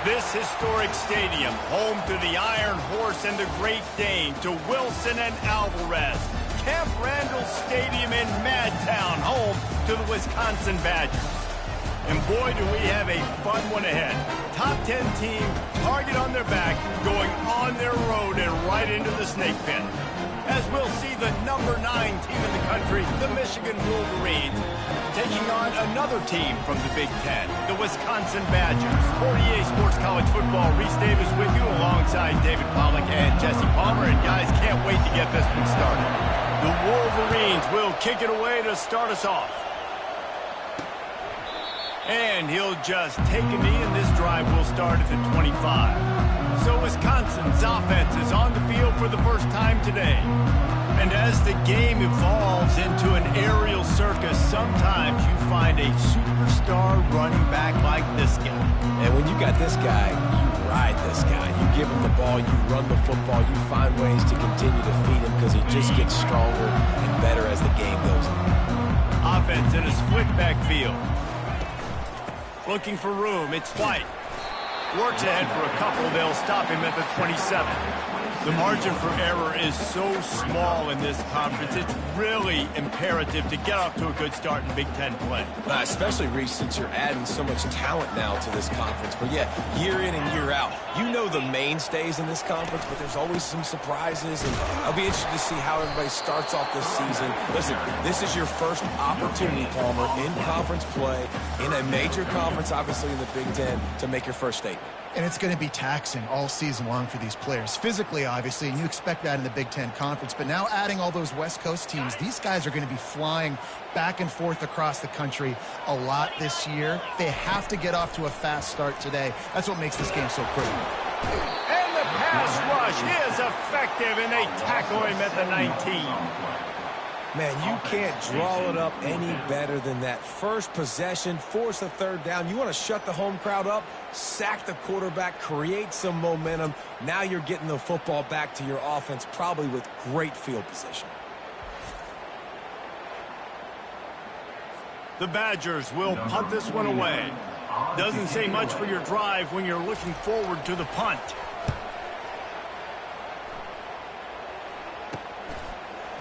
This historic stadium, home to the Iron Horse and the Great Dane, to Wilson and Alvarez. Camp Randall Stadium in Madtown, home to the Wisconsin Badgers. And boy, do we have a fun one ahead. Top 10 team, target on their back, going on their road and right into the snake pit. As we'll see the number 9 team in the country, the Michigan Wolverines, taking on another team from the Big Ten, the Wisconsin Badgers. 48 Sports College Football, Reese Davis with you alongside David Pollack and Jesse Palmer. And guys, can't wait to get this one started. The Wolverines will kick it away to start us off. And he'll just take a knee, and this drive will start at the 25. So Wisconsin's offense is on the field for the first time today. And as the game evolves into an aerial circus, sometimes you find a superstar running back like this guy. And when you got this guy, you ride this guy. You give him the ball, you run the football, you find ways to continue to feed him because he just gets stronger and better as the game goes on. Offense in a split backfield. Looking for room, it's White. Works ahead for a couple, they'll stop him at the 27. The margin for error is so small in this conference, it's really imperative to get off to a good start in Big Ten play. Especially, Reese, since you're adding so much talent now to this conference. But yeah, year in and year out, you know the mainstays in this conference, but there's always some surprises, and I'll be interested to see how everybody starts off this season. Listen, this is your first opportunity, Palmer, in conference play, in a major conference, obviously in the Big Ten, to make your first statement. And it's going to be taxing all season long for these players. Physically, obviously, and you expect that in the Big Ten Conference. But now adding all those West Coast teams, these guys are going to be flying back and forth across the country a lot this year. They have to get off to a fast start today. That's what makes this game so critical. And the pass rush is effective, and they tackle him at the 19. Man, you can't draw it up any better than that. First possession, force a third down. You want to shut the home crowd up, sack the quarterback, create some momentum. Now you're getting the football back to your offense, probably with great field position. The Badgers will punt this one away. Doesn't say much for your drive when you're looking forward to the punt.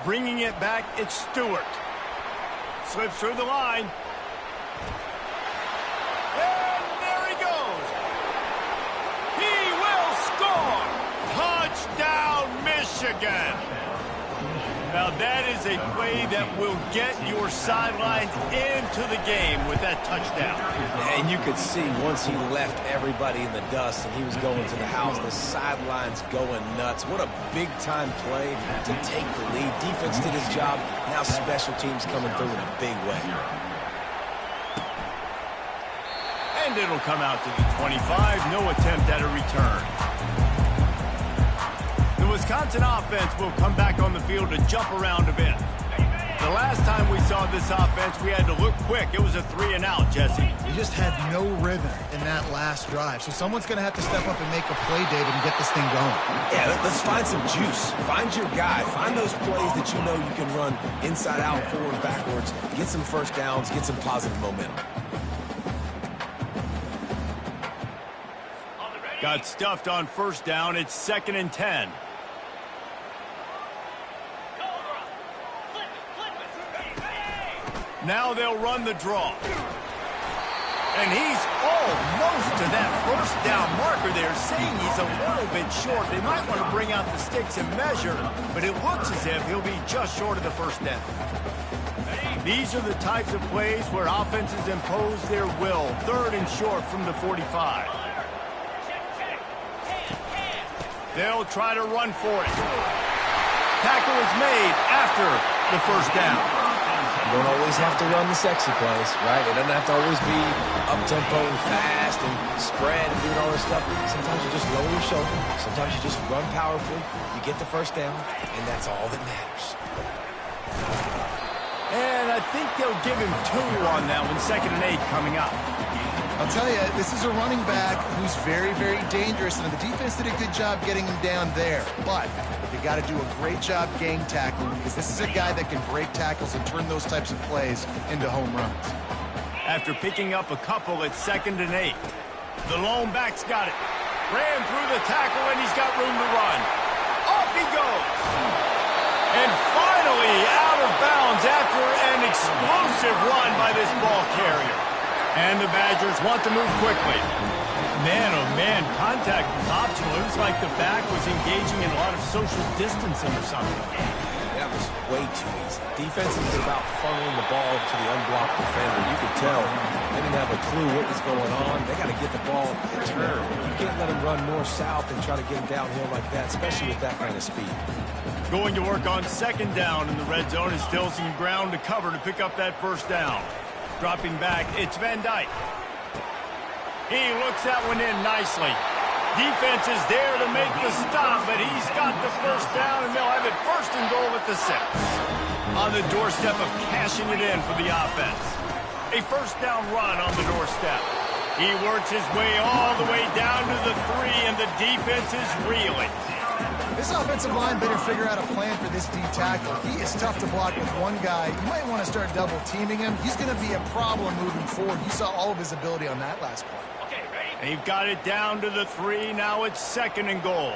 Bringing it back, it's Stewart. Slips through the line. And there he goes. He will score. Touchdown, Michigan. Now that is a play that will get your sidelines into the game with that touchdown. And you could see once he left everybody in the dust and he was going to the house, the sidelines going nuts. What a big-time play to take the lead. Defense did his job. Now special teams coming through in a big way. And it'll come out to the 25. No attempt at a return. The Wisconsin offense will come back on the field to jump around a bit. The last time we saw this offense, we had to look quick. It was a 3-and-out, Jesse. We just had no rhythm in that last drive. So someone's going to have to step up and make a play, David, and get this thing going. Yeah, let's find some juice. Find your guy. Find those plays that you know you can run inside out, forward, backwards. Get some first downs. Get some positive momentum. Got stuffed on first down. It's 2nd and 10. Now they'll run the draw. And he's almost to that first down marker there, saying he's a little bit short. They might want to bring out the sticks and measure, but it looks as if he'll be just short of the first down. These are the types of plays where offenses impose their will. 3rd and short from the 45. They'll try to run for it. Tackle is made after the first down. You don't always have to run the sexy plays, right? It doesn't have to always be up-tempo and fast and spread and doing all this stuff. Sometimes you just lower your shoulder. Sometimes you just run powerfully. You get the first down, and that's all that matters. And I think they'll give him 2 on that one. 2nd and 8 coming up. I'll tell you, this is a running back who's very, very dangerous, and the defense did a good job getting him down there. But they got to do a great job gang tackling, because this is a guy that can break tackles and turn those types of plays into home runs. After picking up a couple, it's 2nd and 8. The lone back's got it. Ran through the tackle, and he's got room to run. Off he goes. And finally out of bounds after an explosive run by this ball carrier. And the Badgers want to move quickly. Man, oh man, contact was optional. It was like the back was engaging in a lot of social distancing or something. That was way too easy. Defense is about funneling the ball to the unblocked defender. You could tell they didn't have a clue what was going on. They got to get the ball to turn. You can't let them run north-south and try to get him downhill like that, especially with that kind of speed. Going to work on second down in the red zone is still some ground to cover to pick up that first down. Dropping back, it's Van Dyke. He looks that one in nicely. Defense is there to make the stop, but he's got the first down, and they'll have it first and goal at the 6. On the doorstep of cashing it in for the offense. A first down run on the doorstep. He works his way all the way down to the 3, and the defense is reeling. This offensive line better figure out a plan for this D tackle. He is tough to block with one guy. You might want to start double teaming him. He's going to be a problem moving forward. You saw all of his ability on that last play. They've got it down to the 3. Now it's second and goal.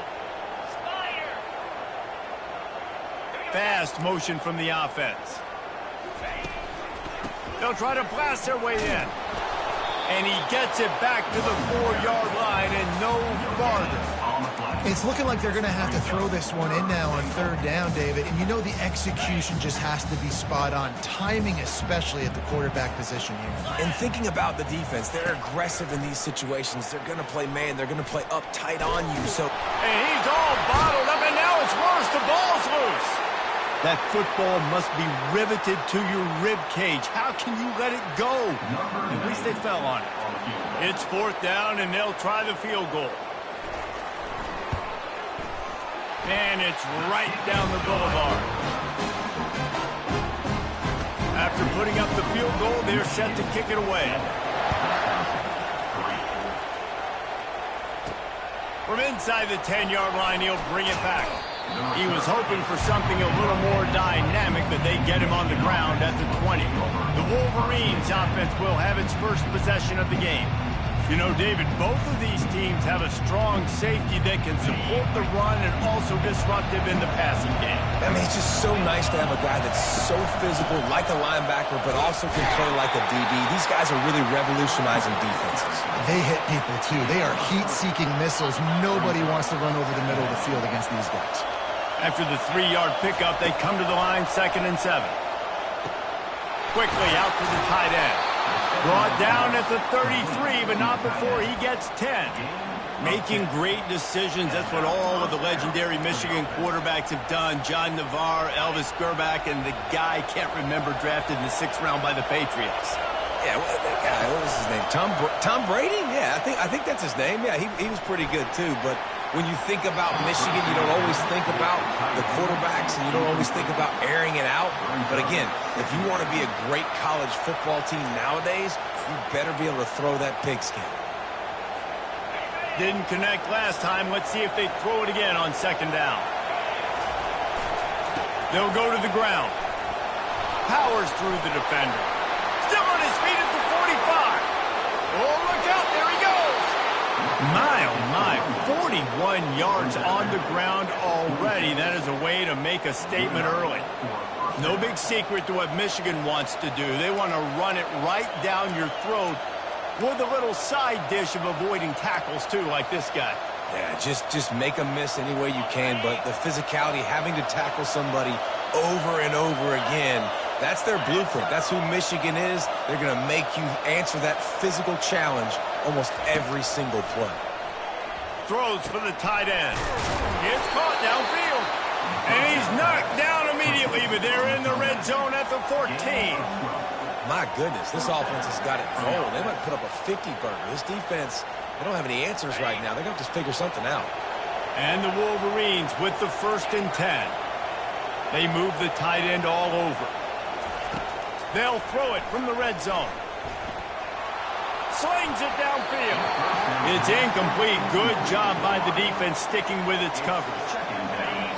Fast motion from the offense. They'll try to blast their way in. And he gets it back to the 4-yard line and no farther. It's looking like they're going to have to throw this one in now on third down, David. And you know the execution just has to be spot on. Timing especially at the quarterback position here. And thinking about the defense, they're aggressive in these situations. They're going to play man. They're going to play up tight on you. So, and he's all bottled up, and now it's worse. The ball's loose. That football must be riveted to your rib cage. How can you let it go? At least they fell on it. It's fourth down, and they'll try the field goal. And it's right down the boulevard. After putting up the field goal, they're set to kick it away. From inside the 10-yard line, he'll bring it back. He was hoping for something a little more dynamic, but they get him on the ground at the 20. The Wolverines offense will have its first possession of the game. You know, David, both of these teams have a strong safety that can support the run and also disruptive in the passing game. I mean, it's just so nice to have a guy that's so physical, like a linebacker, but also can play like a DB. These guys are really revolutionizing defenses. They hit people, too. They are heat-seeking missiles. Nobody wants to run over the middle of the field against these guys. After the 3-yard pickup, they come to the line, 2nd and 7. Quickly out to the tight end. Brought down at the 33, but not before he gets 10. Making great decisions. That's what all of the legendary Michigan quarterbacks have done. John Navarre, Elvis Gerbach, and the guy can't remember drafted in the 6th round by the Patriots. Yeah, that guy, what was his name? Tom Brady? Yeah, I think that's his name. Yeah, he was pretty good too. But when you think about Michigan, you don't always think about the quarterbacks, and you don't always think about airing it out. But again, if you want to be a great college football team nowadays, you better be able to throw that pigskin. Didn't connect last time. Let's see if they throw it again on 2nd down. They'll go to the ground. Powers through the defender. Still on his feet at the 45. Oh, look out. There he goes. My, oh my, 41 yards on the ground already. That is a way to make a statement early. No big secret to what Michigan wants to do. They want to run it right down your throat with a little side dish of avoiding tackles, too, like this guy. Yeah, just make them miss any way you can, but the physicality, having to tackle somebody over and over again, that's their blueprint. That's who Michigan is. They're going to make you answer that physical challenge almost every single play. Throws for the tight end. It's caught downfield. And he's knocked down immediately, but they're in the red zone at the 14. My goodness, this offense has got it rolling. They might put up a 50-burger. This defense, they don't have any answers right now. They're going to have to figure something out. And the Wolverines with the 1st and 10. They move the tight end all over. They'll throw it from the red zone. Slings it downfield. It's incomplete. Good job by the defense sticking with its coverage.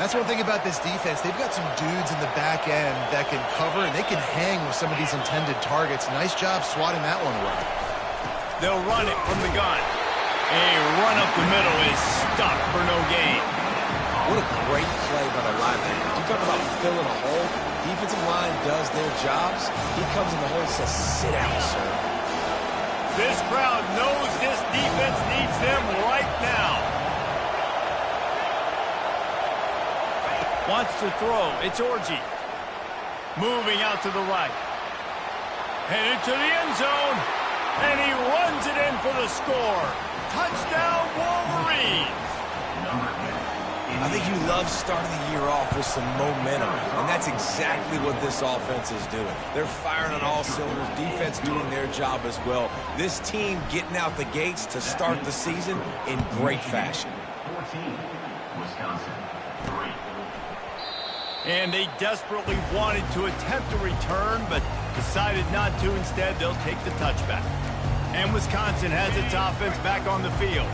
That's one thing about this defense. They've got some dudes in the back end that can cover, and they can hang with some of these intended targets. Nice job swatting that one away. They'll run it from the gun. A run up the middle is stopped for no gain. What a great play by the linebacker. You talk about filling a hole. Defensive line does their jobs. He comes in the hole and says, sit down, sir. This crowd knows this defense needs them right now. Wants to throw. It's Orji. Moving out to the right. Headed to the end zone. And he runs it in for the score. Touchdown, Wolverines. I think you love starting the year off with some momentum, and that's exactly what this offense is doing. They're firing on all cylinders, defense doing their job as well. This team getting out the gates to start the season in great fashion. 14, Wisconsin, 3. And they desperately wanted to attempt a return, but decided not to. Instead, they'll take the touchback. And Wisconsin has its offense back on the field.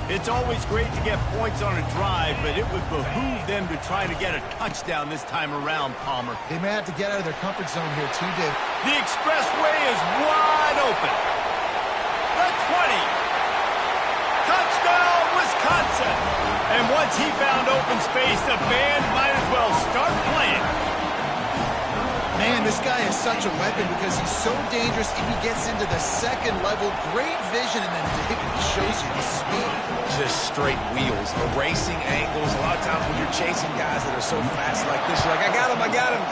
It's always great to get points on a drive, but it would behoove them to try to get a touchdown this time around, Palmer. They may have to get out of their comfort zone here, too, Dave. The expressway is wide open. The 20. Touchdown, Wisconsin. And once he found open space, the band might as well start playing. Man, this guy is such a weapon because he's so dangerous if he gets into the second level. Great vision, and then David shows you the speed. Just straight wheels, erasing angles. A lot of times when you're chasing guys that are so fast like this, you're like, I got him, I got him.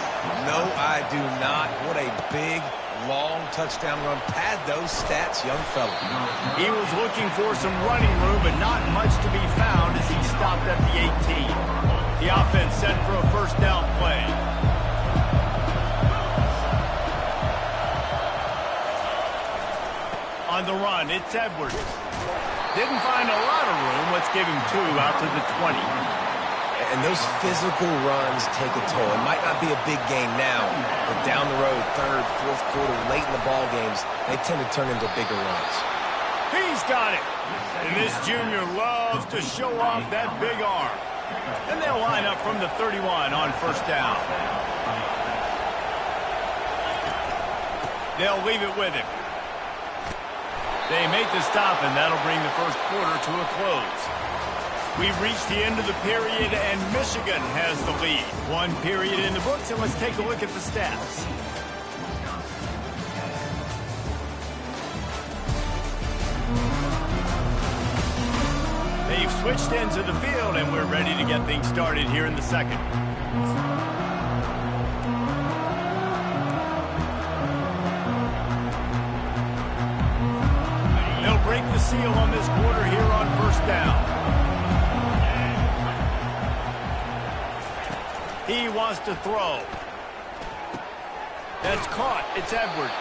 No, I do not. What a big, long touchdown run. Pad those stats, young fella. He was looking for some running room, but not much to be found as he stopped at the 18. The offense set for a first down play. On the run, it's Edwards. Didn't find a lot of room. Let's give him 2 out to the 20. And those physical runs take a toll. It might not be a big game now, but down the road, third, fourth quarter, late in the ball games, they tend to turn into bigger runs. He's got it. And this junior loves to show off that big arm. And they'll line up from the 31 on first down. They'll leave it with him. They make the stop, and that'll bring the first quarter to a close. We've reached the end of the period, and Michigan has the lead. 1 period in the books, and let's take a look at the stats. They've switched into the field, and we're ready to get things started here in the second. Break the seal on this quarter here on first down. He wants to throw. That's caught. It's Edwards.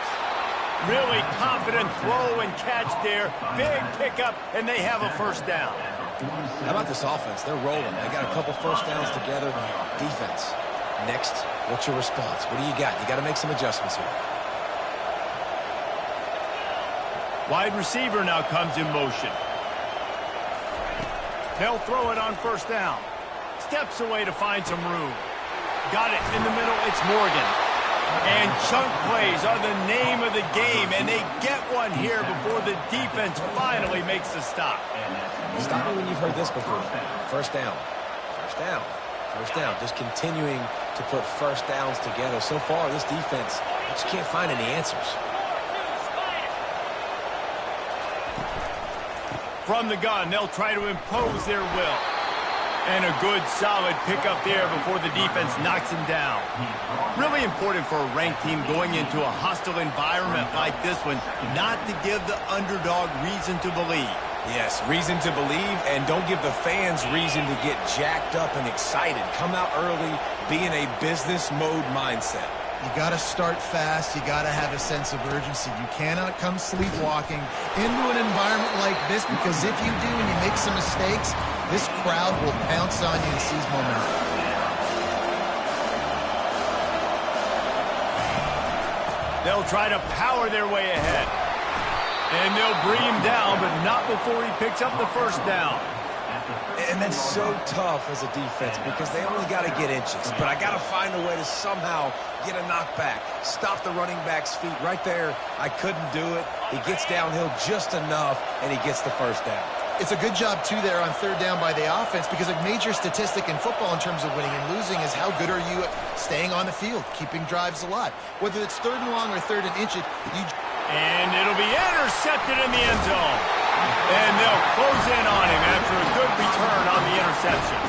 Really confident throw and catch there. Big pickup, and they have a first down. How about this offense? They're rolling. They got a couple first downs together. Defense. Next, what's your response? What do you got? You got to make some adjustments here. Wide receiver now comes in motion. They'll throw it on first down. Steps away to find some room. Got it in the middle. It's Morgan. And chunk plays are the name of the game, and they get one here before the defense finally makes the stop. Stop me when you've heard this before. First down. First down. First down. Just continuing to put first downs together. So far, this defense just can't find any answers. From the gun, they'll try to impose their will. And a good, solid pickup there before the defense knocks him down. Really important for a ranked team going into a hostile environment like this one, not to give the underdog reason to believe. Yes, reason to believe, and don't give the fans reason to get jacked up and excited. Come out early, be in a business mode mindset. You got to start fast. You got to have a sense of urgency. You cannot come sleepwalking into an environment like this, because if you do and you make some mistakes, this crowd will pounce on you and seize momentum. They'll try to power their way ahead. And they'll bring him down, but not before he picks up the first down. And that's so tough as a defense because they only got to get inches. But I got to find a way to somehow get a knockback, stop the running back's feet right there. I couldn't do it. He gets downhill just enough, and he gets the first down. It's a good job, too, there on third down by the offense, because a major statistic in football in terms of winning and losing is how good are you at staying on the field, keeping drives alive. Whether it's third and long or third and inch, and it'll be intercepted in the end zone. And they'll close in on him after a good return on the interception.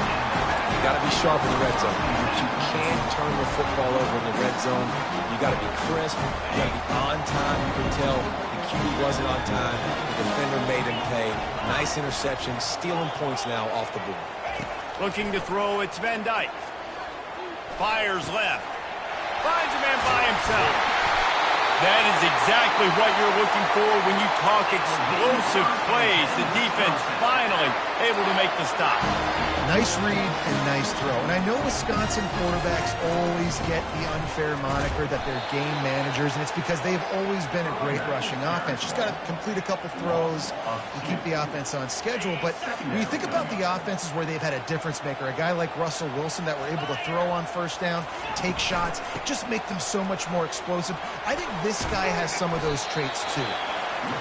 You got to be sharp in the red zone. You can't turn the football over in the red zone. You got to be crisp. You got to be on time. You can tell the QB wasn't on time. The defender made him pay. Nice interception, stealing points now off the board. Looking to throw, it's Van Dyke. Fires left. Finds a man by himself. That is exactly what you're looking for when you talk explosive plays. The defense finally able to make the stop. Nice read and nice throw. And I know Wisconsin quarterbacks always get the unfair moniker that they're game managers, and it's because they've always been a great rushing offense. Just got to complete a couple throws and keep the offense on schedule. But when you think about the offenses where they've had a difference maker, a guy like Russell Wilson that were able to throw on first down, take shots, just make them so much more explosive. I think this guy has some of those traits too.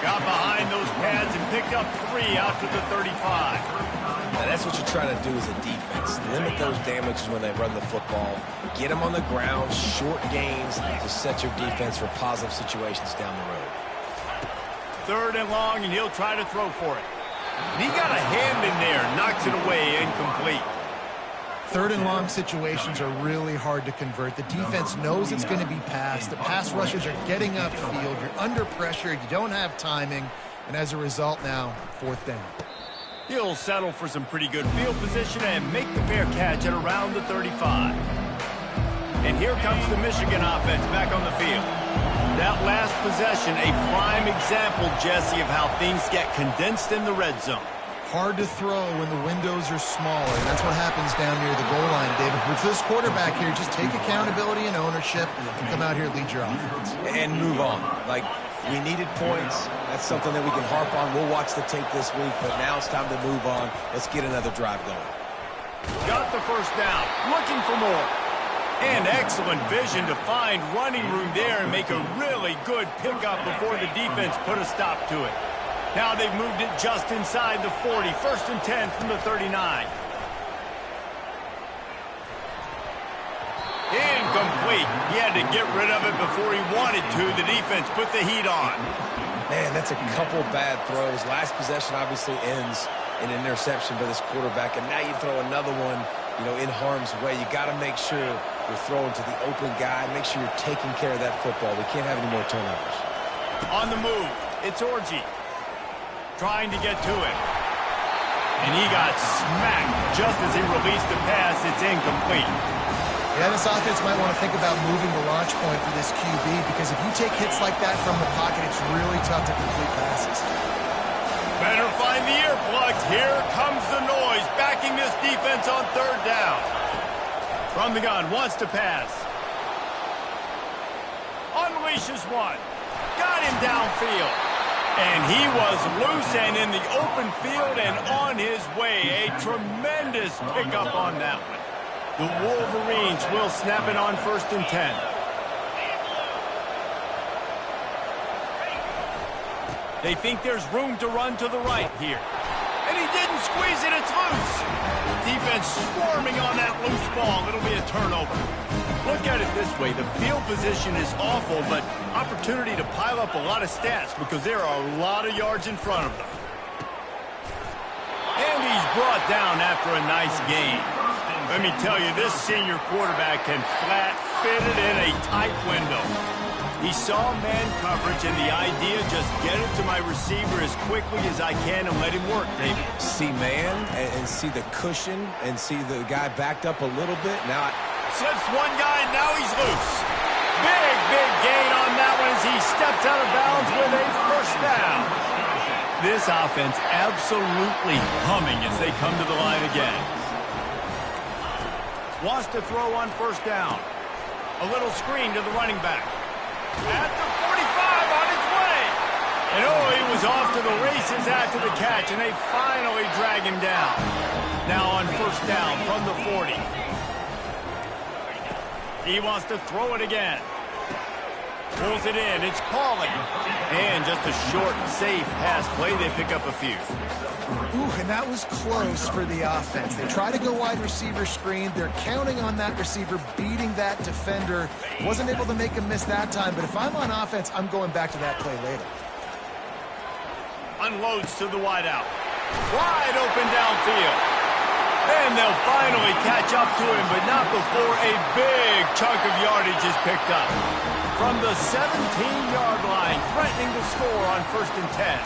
Got behind those pads and picked up 3 out to the 35. Now that's what you're trying to do as a defense. Limit those damages when they run the football. Get them on the ground, short gains to set your defense for positive situations down the road. Third and long, and he'll try to throw for it. And he got a hand in there, knocks it away, incomplete. Third and long situations are really hard to convert. The defense knows it's going to be passed. The pass rushers are getting upfield. You're under pressure. You don't have timing. And as a result now, fourth down. He'll settle for some pretty good field position and make the fair catch at around the 35. And here comes the Michigan offense back on the field. That last possession, a prime example, Jesse, of how things get condensed in the red zone. Hard to throw when the windows are smaller, and that's what happens down near the goal line, David. With this quarterback here, just take accountability and ownership and come out here and lead your offense. And move on. Like, we needed points. That's something that we can harp on. We'll watch the tape this week, but now it's time to move on. Let's get another drive going. Got the first down, looking for more. And excellent vision to find running room there and make a really good pickup before the defense put a stop to it. Now they've moved it just inside the 40. First and 10 from the 39. Incomplete. He had to get rid of it before he wanted to. The defense put the heat on. Man, that's a couple bad throws. Last possession obviously ends in an interception by this quarterback, and now you throw another one, in harm's way. You got to make sure you're throwing to the open guy. Make sure you're taking care of that football. We can't have any more turnovers. On the move, it's Orji. Trying to get to it. And he got smacked just as he released the pass. It's incomplete. Yeah, this offense might want to think about moving the launch point for this QB, because if you take hits like that from the pocket, it's really tough to complete passes. Better find the earplugs. Here comes the noise, backing this defense on third down. From the gun, wants to pass. Unleashes one. Got him downfield. And he was loose and in the open field and on his way. A tremendous pickup on that one. The Wolverines will snap it on first and 10. They think there's room to run to the right here. And he didn't squeeze it, it's loose. Defense swarming on that loose ball. It'll be a turnover. Look at it this way. The field position is awful, but opportunity to pile up a lot of stats because there are a lot of yards in front of them. And he's brought down after a nice gain. Let me tell you, this senior quarterback can flat fit it in a tight window. He saw man coverage, and the idea, just get it to my receiver as quickly as I can and let him work, David. See man and see the cushion and see the guy backed up a little bit. Now slips one guy, now he's loose. Big gain on that one as he steps out of bounds with a first down. This offense absolutely humming as they come to the line again. Wants to throw on first down. A little screen to the running back. At the 45 on his way. And he was off to the races after the catch, and they finally drag him down. Now on first down from the 40. He wants to throw it again. Pulls it in. It's Pauling. And just a short, safe pass play. They pick up a few. Ooh, and that was close for the offense. They try to go wide receiver screen. They're counting on that receiver beating that defender. Wasn't able to make him miss that time, but if I'm on offense, I'm going back to that play later. Unloads to the wideout. Wide open downfield. And they'll finally catch up to him, but not before a big chunk of yardage is picked up. From the 17-yard line, threatening to score on 1st and 10.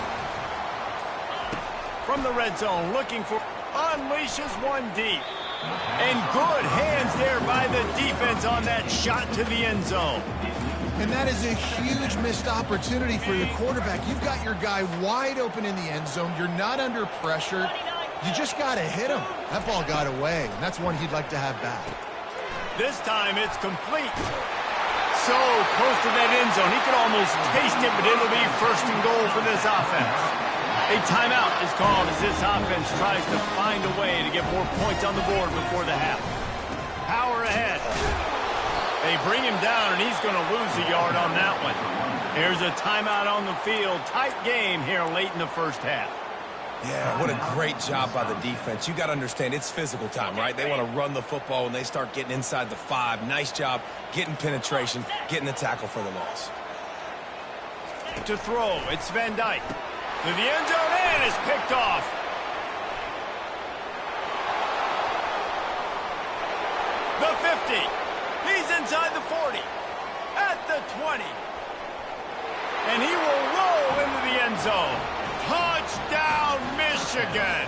From the red zone, looking for, unleashes one deep. And good hands there by the defense on that shot to the end zone. And that is a huge missed opportunity for the quarterback. You've got your guy wide open in the end zone. You're not under pressure. You just got to hit him. That ball got away, and that's one he'd like to have back. This time it's complete. So close to that end zone. He could almost taste it, but it'll be 1st and goal for this offense. A timeout is called as this offense tries to find a way to get more points on the board before the half. Power ahead. They bring him down, and he's going to lose a yard on that one. Here's a timeout on the field. Tight game here late in the 1st half. Yeah, what a great job by the defense. You got to understand, it's physical time, right? They want to run the football when they start getting inside the 5. Nice job getting penetration, getting the tackle for the loss. To throw, it's Van Dyke. To the end zone, and it's picked off. The 50. He's inside the 40. At the 20. And he will roll into the end zone. Touchdown, Michigan.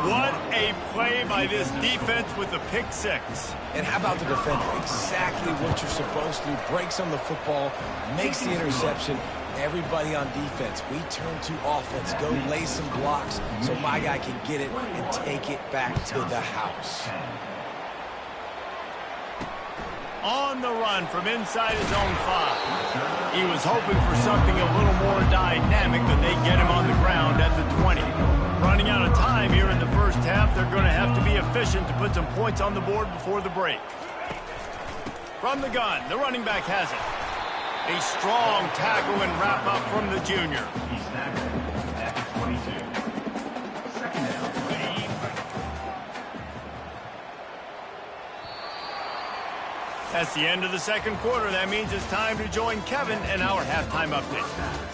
What a play by this defense with the pick 6. And how about the defender? Exactly what you're supposed to do. Breaks on the football, makes the interception. Everybody on defense, we turn to offense. Go lay some blocks so my guy can get it and take it back to the house. On the run from inside his own 5. He was hoping for something a little more dynamic, but they get him on the ground at the 20. Running out of time here in the 1st half, they're going to have to be efficient to put some points on the board before the break. From the gun, the running back has it. A strong tackle and wrap up from the junior. He's tackled at the 22. 2nd down. That's the end of the 2nd quarter. That means it's time to join Kevin in our halftime update.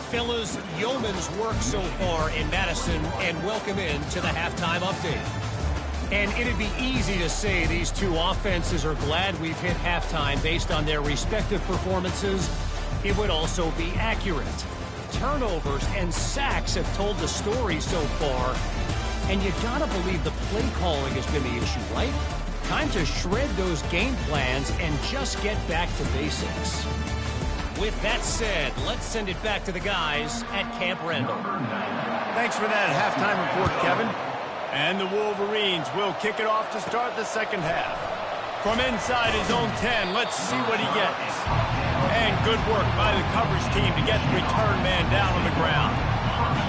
Fellas, yeoman's work so far in Madison, and welcome in to the halftime update. And it'd be easy to say these two offenses are glad we've hit halftime based on their respective performances. It would also be accurate. Turnovers and sacks have told the story so far. And you gotta believe the play calling has been the issue, right? Time to shred those game plans and just get back to basics. With that said, let's send it back to the guys at Camp Randall. Thanks for that halftime report, Kevin. And the Wolverines will kick it off to start the 2nd half. From inside his own 10, let's see what he gets. And good work by the coverage team to get the return man down on the ground.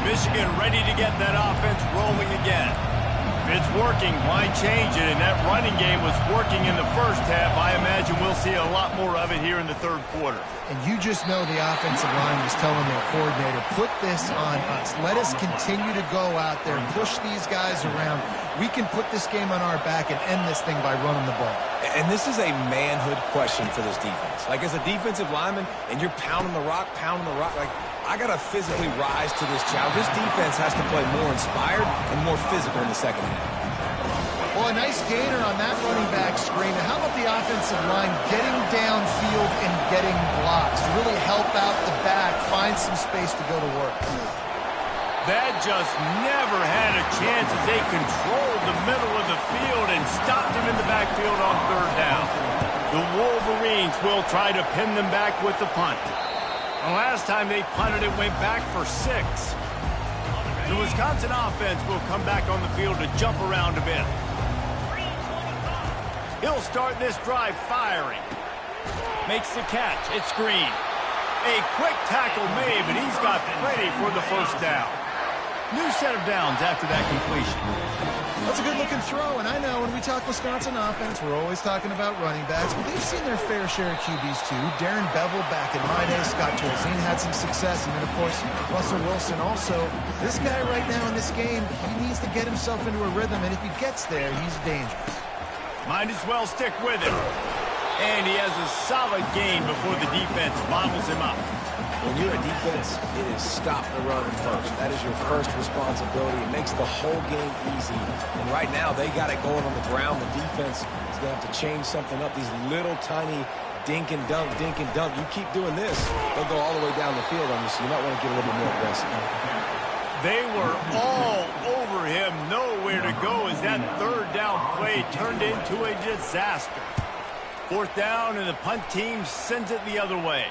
Michigan ready to get that offense rolling again. If it's working, why change it? And that running game was working in the 1st half. I imagine we'll see a lot more of it here in the 3rd quarter. And you just know the offensive line was telling their coordinator, put this on us. Let us continue to go out there, push these guys around. We can put this game on our back and end this thing by running the ball. And this is a manhood question for this defense. Like, as a defensive lineman, and you're pounding the rock, like, I got to physically rise to this challenge. This defense has to play more inspired and more physical in the 2nd half. Well, a nice gainer on that running back screen. And how about the offensive line getting downfield and getting blocks to really help out the back, find some space to go to work? That just never had a chance as they controlled the middle of the field and stopped him in the backfield on 3rd down. The Wolverines will try to pin them back with the punt. The last time they punted, it went back for 6. The Wisconsin offense will come back on the field to jump around a bit. He'll start this drive firing. Makes the catch. It's Green. A quick tackle made, but he's got plenty for the 1st down. New set of downs after that completion. That's a good-looking throw, and I know when we talk Wisconsin offense, we're always talking about running backs, but they've seen their fair share of QBs too. Darren Bevel back in my day, Scott Tolzien had some success, and then, of course, Russell Wilson also. This guy right now in this game, he needs to get himself into a rhythm, and if he gets there, he's dangerous. Might as well stick with him. And he has a solid gain before the defense bobbles him up. When you're a defense, it is stop the run first. That is your first responsibility. It makes the whole game easy. And right now, they got it going on the ground. The defense is going to have to change something up. These little tiny dink and dunk, dink and dunk. You keep doing this, they'll go all the way down the field on you, so you might want to get a little bit more aggressive. They were all over him. Nowhere to go as that third down play turned into a disaster. Fourth down, and the punt team sends it the other way.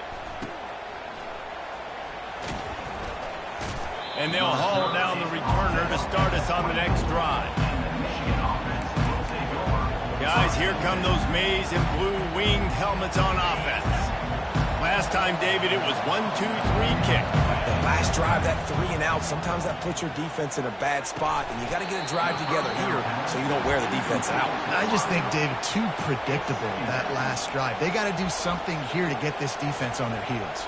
And they'll haul down the returner to start us on the next drive. Guys, here come those maize and blue winged helmets on offense. Last time, David, it was 1-2-3 kick. That last drive, that 3 and out, sometimes that puts your defense in a bad spot, and you got to get a drive together here so you don't wear the defense out. I just think, David, too predictable, that last drive. They got to do something here to get this defense on their heels.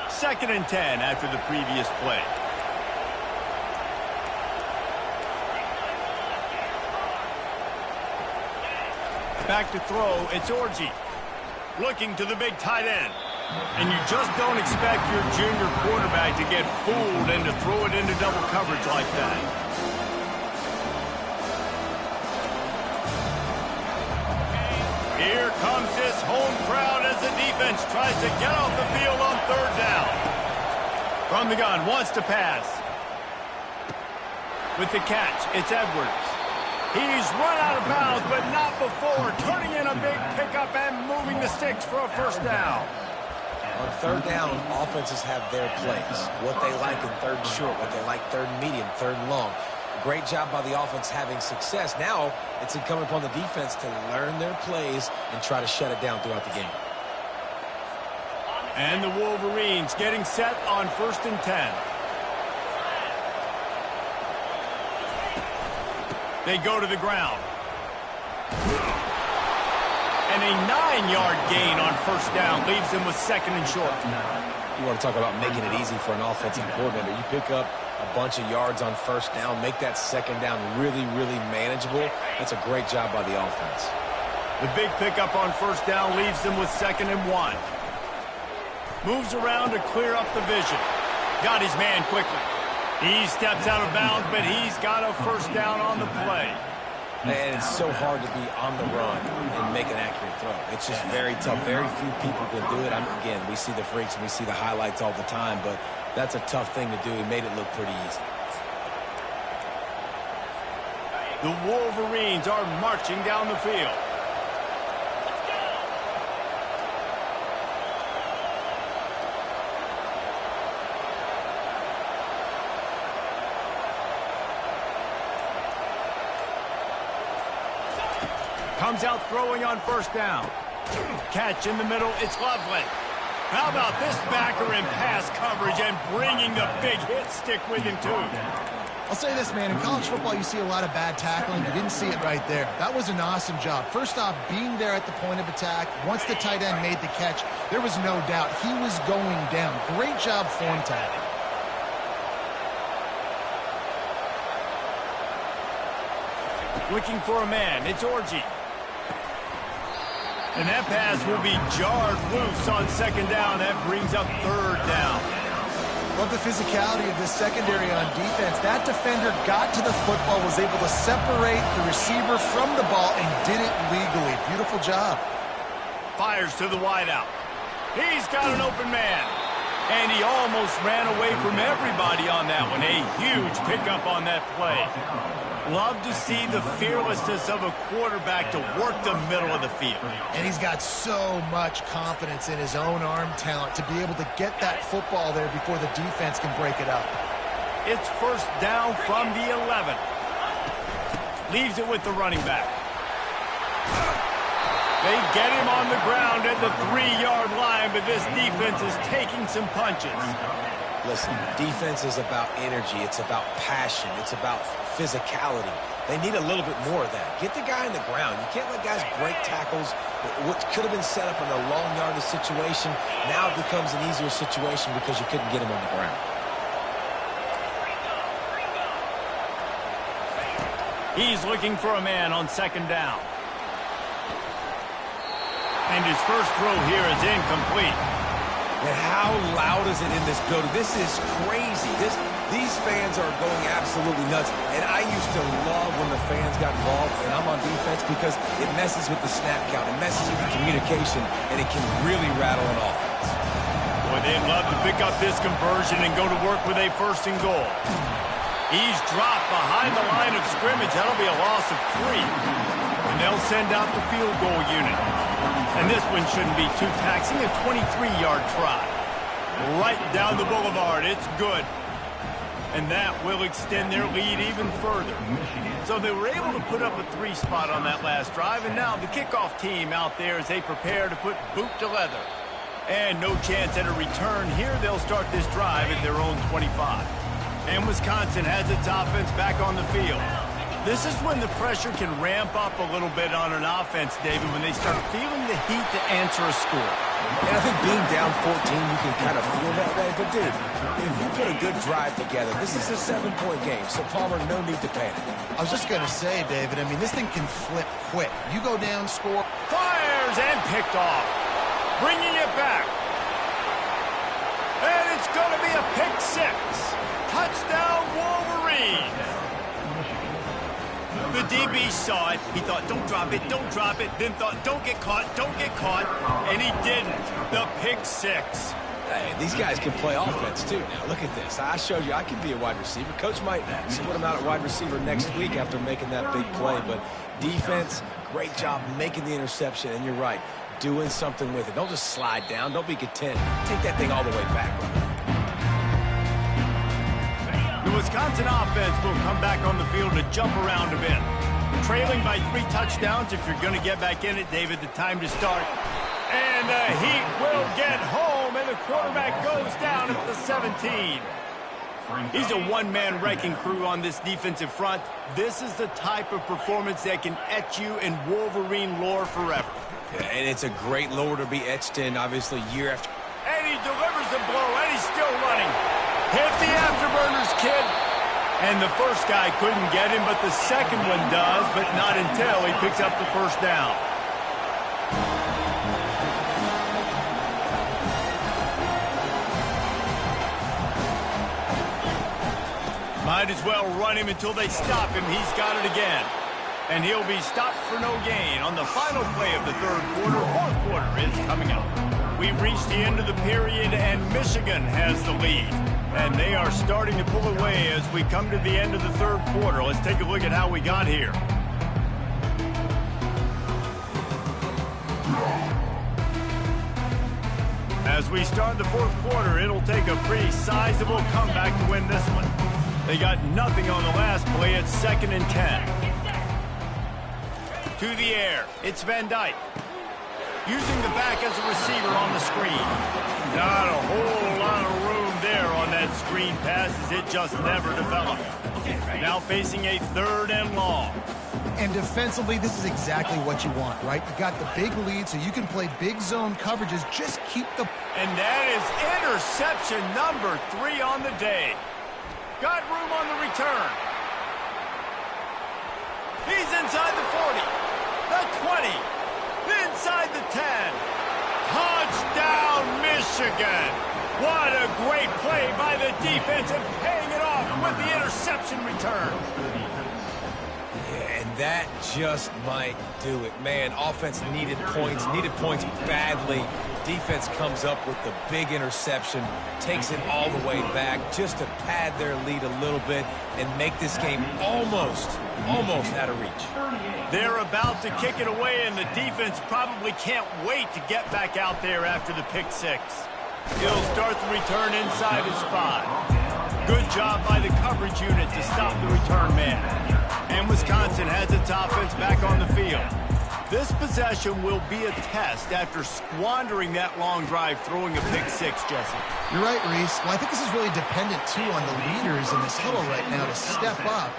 Second and 10 after the previous play. Back to throw, it's Orji. Looking to the big tight end. And you just don't expect your junior quarterback to get fooled and to throw it into double coverage like that. Here comes this home crowd as the defense tries to get off the field on third down. From the gun, wants to pass. With the catch, it's Edwards. He's run out of bounds, but not before turning in a big pickup and moving the sticks for a first down. On third down, offenses have their plays. What they like in third and short, what they like third and medium, third and long. Great job by the offense having success. Now it's incumbent upon the defense to learn their plays and try to shut it down throughout the game. And the Wolverines getting set on 1st and 10. They go to the ground. And a 9-yard gain on first down leaves them with 2nd and short. You want to talk about making it easy for an offensive coordinator. You pick up a bunch of yards on first down, make that second down really, really manageable. That's a great job by the offense. The big pickup on first down leaves them with 2nd and 1. Moves around to clear up the vision. Got his man quickly. He steps out of bounds, but he's got a first down on the play. And it's so hard to be on the run and make an accurate throw. It's just very tough. Very few people can do it. Again, we see the freaks and we see the highlights all the time, but that's a tough thing to do. He made it look pretty easy. The Wolverines are marching down the field. Comes out throwing on first down. Catch in the middle, it's Loveland. How about this backer in pass coverage and bringing the big hit stick with him too? I'll say this, man. In college football, you see a lot of bad tackling. You didn't see it right there. That was an awesome job. First off, being there at the point of attack. Once the tight end made the catch, there was no doubt he was going down. Great job form tackling. Looking for a man, it's Orji. And that pass will be jarred loose on second down. That brings up third down. Love the physicality of this secondary on defense. That defender got to the football, was able to separate the receiver from the ball, and did it legally. Beautiful job. Fires to the wideout. He's got an open man. And he almost ran away from everybody on that one. A huge pickup on that play. Love to see the fearlessness of a quarterback to work the middle of the field. And he's got so much confidence in his own arm talent to be able to get that football there before the defense can break it up. It's first down from the 11. Leaves it with the running back. They get him on the ground at the 3-yard line, but this defense is taking some punches. Listen, defense is about energy. It's about passion. It's about physicality. They need a little bit more of that. Get the guy on the ground. You can't let guys break tackles. What could have been set up in a long yardage situation, now it becomes an easier situation because you couldn't get him on the ground. He's looking for a man on second down. And his first throw here is incomplete. And how loud is it in this building? This is crazy. These fans are going absolutely nuts. And I used to love when the fans got involved, and I'm on defense because it messes with the snap count. It messes with the communication, and it can really rattle an offense. Boy, they'd love to pick up this conversion and go to work with a first and goal. He's dropped behind the line of scrimmage. That'll be a loss of 3. And they'll send out the field goal unit. And this one shouldn't be too taxing, a 23-yard try. Right down the boulevard, it's good. And that will extend their lead even further. So they were able to put up a 3 spot on that last drive, and now the kickoff team out there as they prepare to put boot to leather. And no chance at a return here. They'll start this drive at their own 25. And Wisconsin has its offense back on the field. This is when the pressure can ramp up a little bit on an offense, David, when they start feeling the heat to answer a score. And I think being down 14, you can kind of feel that way. But, dude, if you put a good drive together, this is a 7-point game. So, Palmer, no need to panic. I was just going to say, David, I mean, this thing can flip quick. You go down, score. Fires and picked off. Bringing it back. And it's going to be a pick 6. Touchdown, Wolverines. The DB saw it. He thought, don't drop it, don't drop it. Then thought, don't get caught, don't get caught. And he didn't. The pick 6. Hey, these guys can play offense, too. Now, look at this. I showed you I can be a wide receiver. Coach might split him out at wide receiver next week after making that big play. But defense, great job making the interception. And you're right, doing something with it. Don't just slide down. Don't be content. Take that thing all the way back. The Wisconsin offense will come back on the field to jump around a bit. Trailing by 3 touchdowns. If you're going to get back in it, David, the time to start. And the Heat will get home, and the quarterback goes down at the 17. He's a one-man wrecking crew on this defensive front. This is the type of performance that can etch you in Wolverine lore forever. Yeah, and it's a great lore to be etched in, obviously, year after. And he delivers the blow, and he's still running. Hit the afterburners, kid. And the first guy couldn't get him, but the second one does, but not until he picks up the first down. Might as well run him until they stop him. He's got it again. And he'll be stopped for no gain on the final play of the third quarter. Fourth quarter is coming up. We've reached the end of the period, and Michigan has the lead. And they are starting to pull away as we come to the end of the third quarter. Let's take a look at how we got here. As we start the fourth quarter, it'll take a pretty sizable comeback to win this one. They got nothing on the last play. It's 2nd and 10. To the air. It's Van Dyke. Using the back as a receiver on the screen. Not a whole lot of room there on that screen pass as it just never developed. Now facing a 3rd and long. And defensively, this is exactly what you want, right? You got the big lead, so you can play big zone coverages. Just keep the... And that is interception number 3 on the day. Got room on the return. He's inside the 40, the 20, inside the 10. Touchdown, Michigan. What a great play by the defense and paying it off with the interception return. Yeah, and that just might do it. Man, offense needed points badly. Defense comes up with the big interception, takes it all the way back just to pad their lead a little bit and make this game almost out of reach. They're about to kick it away, and the defense probably can't wait to get back out there after the pick 6. He'll start the return inside his 5. Good job by the coverage unit to stop the return man. And Wisconsin has its offense back on the field. This possession will be a test after squandering that long drive throwing a pick six, Jesse. You're right, Reese. Well, I think this is really dependent, too, on the leaders in this huddle right now to step up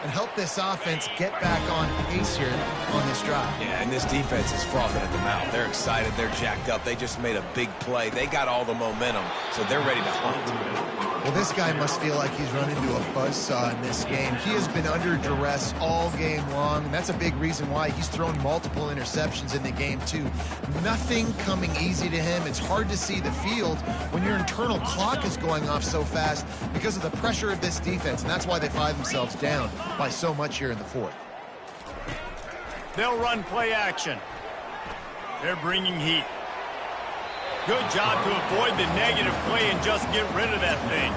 and help this offense get back on pace here on this drive. Yeah, and this defense is frothing at the mouth. They're excited. They're jacked up. They just made a big play. They got all the momentum, so they're ready to hunt. Well, this guy must feel like he's run into a buzzsaw in this game. He has been under duress all game long, and that's a big reason why he's thrown multiple interceptions in the game, too. Nothing coming easy to him. It's hard to see the field when your internal clock is going off so fast because of the pressure of this defense, and that's why they find themselves down by so much here in the fourth. They'll run play action. They're bringing heat. Good job to avoid the negative play and just get rid of that thing.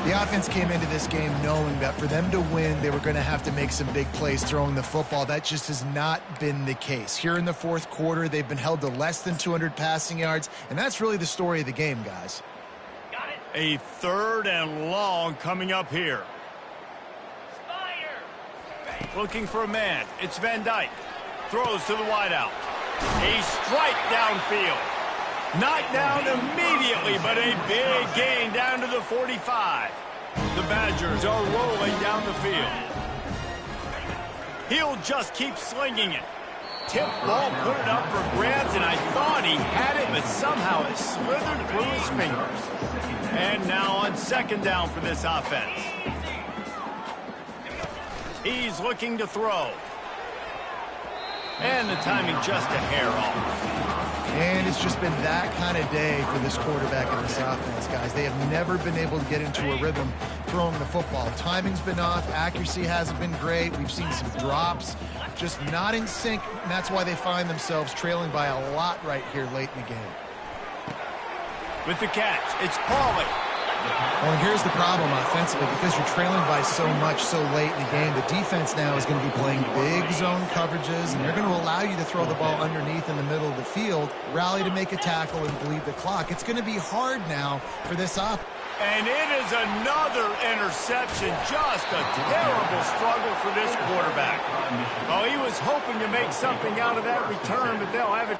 The offense came into this game knowing that for them to win, they were going to have to make some big plays throwing the football. That just has not been the case. Here in the fourth quarter, they've been held to less than 200 passing yards, and that's really the story of the game, guys. Got it. A 3rd and long coming up here. Looking for a man. It's Van Dyke. Throws to the wideout. A strike downfield. Knocked down immediately, but a big gain down to the 45. The Badgers are rolling down the field. He'll just keep slinging it. Tip ball, put it up for grabs, and I thought he had it, but somehow it slithered through his fingers. And now on 2nd down for this offense. He's looking to throw. And the timing just a hair off. And it's just been that kind of day for this quarterback and this offense, guys. They have never been able to get into a rhythm throwing the football. Timing's been off. Accuracy hasn't been great. We've seen some drops. Just not in sync, and that's why they find themselves trailing by a lot right here late in the game. With the catch, it's Pauly. Well, and here's the problem offensively. Because you're trailing by so much so late in the game, the defense now is going to be playing big zone coverages, and they're going to allow you to throw the ball underneath in the middle of the field, rally to make a tackle, and bleed the clock. It's going to be hard now for this offense. And it is another interception. Just a terrible struggle for this quarterback. Oh, he was hoping to make something out of that return, but they'll have it.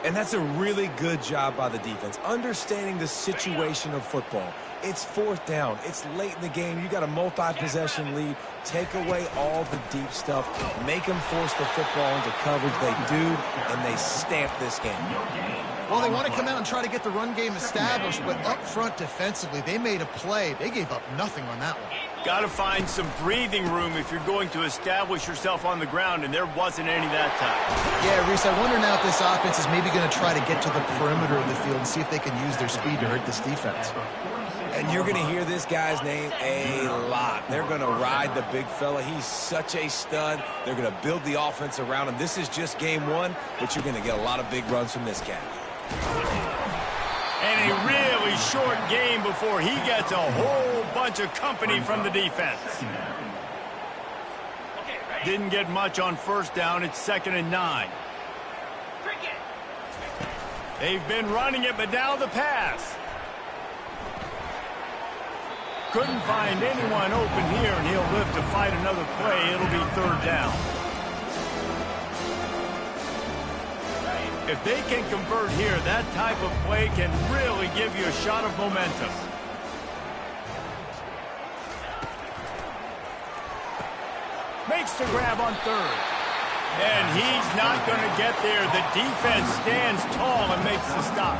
And that's a really good job by the defense, understanding the situation of football. It's 4th down. It's late in the game. You got a multi-possession lead. Take away all the deep stuff. Make them force the football into coverage. They do, and they stamp this game. Well, they want to come out and try to get the run game established, but up front defensively, they made a play. They gave up nothing on that one. Got to find some breathing room if you're going to establish yourself on the ground, and there wasn't any that time. Yeah, Reese, I wonder now if this offense is maybe going to try to get to the perimeter of the field and see if they can use their speed to hurt this defense. And you're going to hear this guy's name a lot. They're going to ride the big fella. He's such a stud. They're going to build the offense around him. This is just game 1, but you're going to get a lot of big runs from this cat. And a really short game before he gets a whole bunch of company from the defense. Didn't get much on 1st down. It's 2nd and 9. They've been running it, but now the pass. Couldn't find anyone open here, and he'll live to fight another play. It'll be 3rd down. If they can convert here, that type of play can really give you a shot of momentum. Makes the grab on third. And he's not going to get there. The defense stands tall and makes the stop.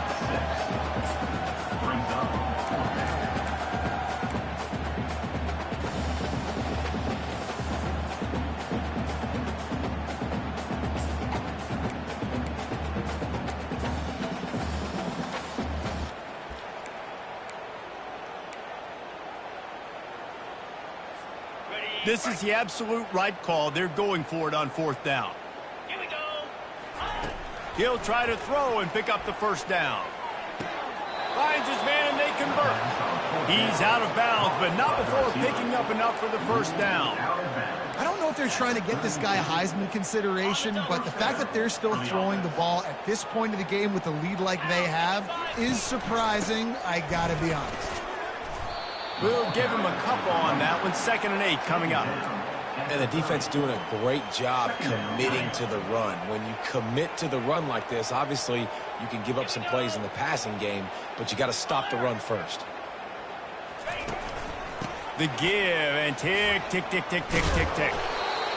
This is the absolute right call. They're going for it on fourth down. Here we go. He'll try to throw and pick up the first down. Finds his man and they convert. He's out of bounds, but not before picking up enough for the first down. I don't know if they're trying to get this guy Heisman consideration, but the fact that they're still throwing the ball at this point of the game with a lead like they have is surprising, I gotta be honest. We'll give him a couple on that one. 2nd and 8 coming up. And the defense doing a great job committing to the run. When you commit to the run like this, obviously you can give up some plays in the passing game, but you got to stop the run first. The give and tick, tick, tick, tick, tick, tick, tick.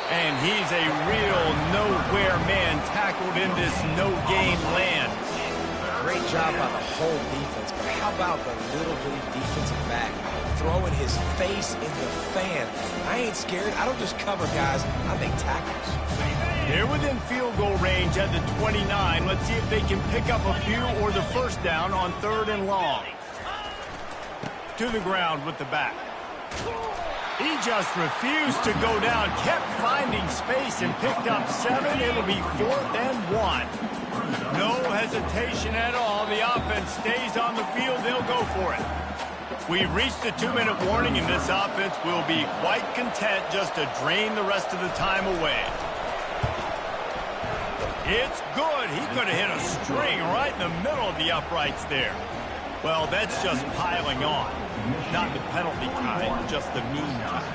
And he's a real nowhere man tackled in this no-game land. Great job by the whole defense, but how about the little bitty defensive back throwing his face in the fan? I ain't scared. I don't just cover guys. I make tackles. They're within field goal range at the 29. Let's see if they can pick up a few or the first down on 3rd and long. To the ground with the back. He just refused to go down, kept finding space and picked up 7. It'll be 4th and 1. No hesitation at all. The offense stays on the field. They'll go for it. We've reached the 2-minute warning, and this offense will be quite content just to drain the rest of the time away. It's good. He could have hit a string right in the middle of the uprights there. Well, that's just piling on. Not the penalty kind, just the mean kind.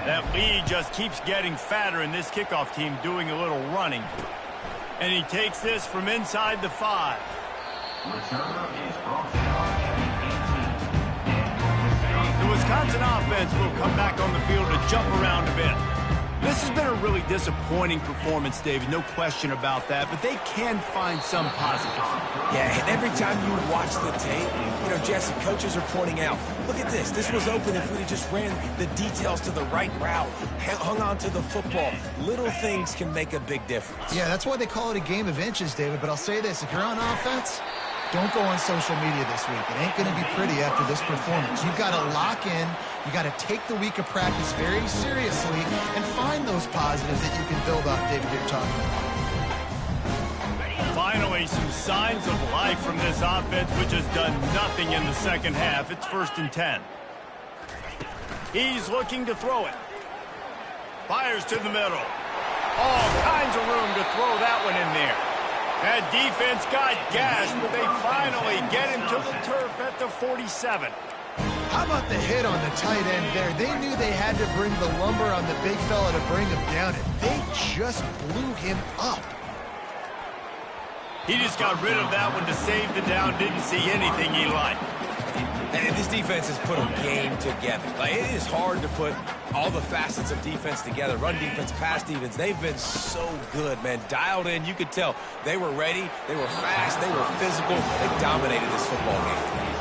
That lead just keeps getting fatter, and this kickoff team doing a little running. And he takes this from inside the 5. The Wisconsin offense will come back on the field to jump around a bit. This has been a really disappointing performance, David, no question about that, but they can find some positives. Yeah, and every time you watch the tape, you know, Jesse, coaches are pointing out, look at this. This was open if we had just ran the details to the right route, hung on to the football. Little things can make a big difference. Yeah, that's why they call it a game of inches, David, but I'll say this. If you're on offense, don't go on social media this week. It ain't going to be pretty after this performance. You've got to lock in. You got to take the week of practice very seriously and find those positives that you can build off, David, you're talking about. Finally, some signs of life from this offense, which has done nothing in the second half. It's 1st and 10. He's looking to throw it. Fires to the middle. All kinds of room to throw that one in there. That defense got gashed, but they finally get him to the turf at the 47. How about the hit on the tight end there? They knew they had to bring the lumber on the big fella to bring him down, and they just blew him up. He just got rid of that one to save the down. Didn't see anything he liked. And this defense has put a game together. Like, it is hard to put all the facets of defense together. Run defense, pass defense. They've been so good, man. Dialed in. You could tell they were ready. They were fast. They were physical. They dominated this football game.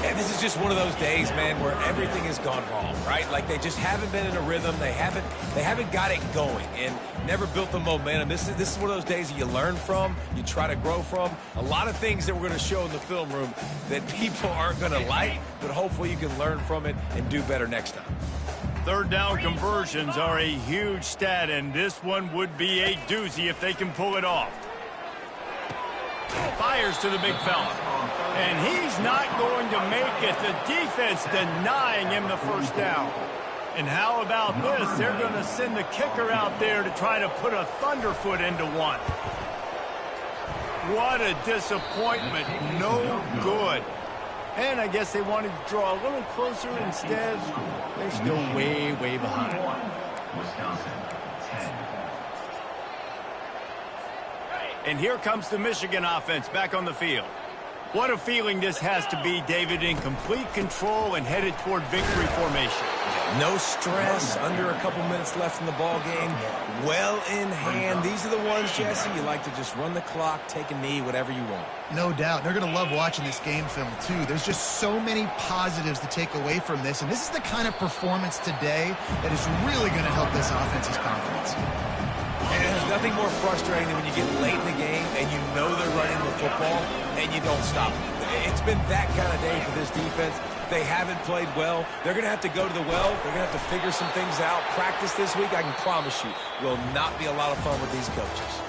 And this is just one of those days, man, where everything has gone wrong, right? Like, they just haven't been in a rhythm. They haven't got it going and never built the momentum. This is one of those days that you learn from, you try to grow from. A lot of things that we're going to show in the film room that people aren't going to like, but hopefully you can learn from it and do better next time. 3rd down conversions are a huge stat, and this one would be a doozy if they can pull it off. Fires to the big fella. And he's not going to make it. The defense denying him the first down. And how about this? They're going to send the kicker out there to try to put a thunderfoot into one. What a disappointment. No good. And I guess they wanted to draw a little closer. Instead, they're still way, way behind. Hey, And here comes the Michigan offense back on the field. What a feeling this has to be, David, in complete control and headed toward victory formation. No stress, under a couple minutes left in the ball game. Well in hand. These are the ones, Jesse, you like to just run the clock, take a knee, whatever you want. No doubt. They're going to love watching this game film, too. There's just so many positives to take away from this, and this is the kind of performance today that is really going to help this offense's confidence. And there's nothing more frustrating than when you get late in the game and you know they're running the football and you don't stop them. It's been that kind of day for this defense. They haven't played well. They're going to have to go to the well. They're going to have to figure some things out. Practice this week, I can promise you, will not be a lot of fun with these coaches.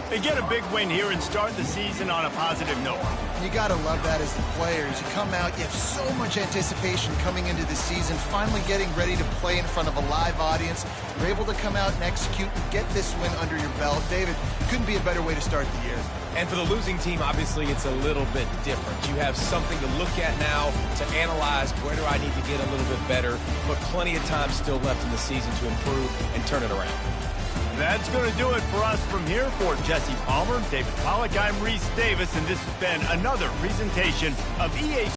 They get a big win here and start the season on a positive note. You got to love that as the players. You come out, you have so much anticipation coming into the season, finally getting ready to play in front of a live audience. You're able to come out and execute and get this win under your belt. David, couldn't be a better way to start the year. And for the losing team, obviously, it's a little bit different. You have something to look at now to analyze where do I need to get a little bit better, but plenty of time still left in the season to improve and turn it around. That's going to do it for us from here. For Jesse Palmer, David Pollack, I'm Reese Davis, and this has been another presentation of EA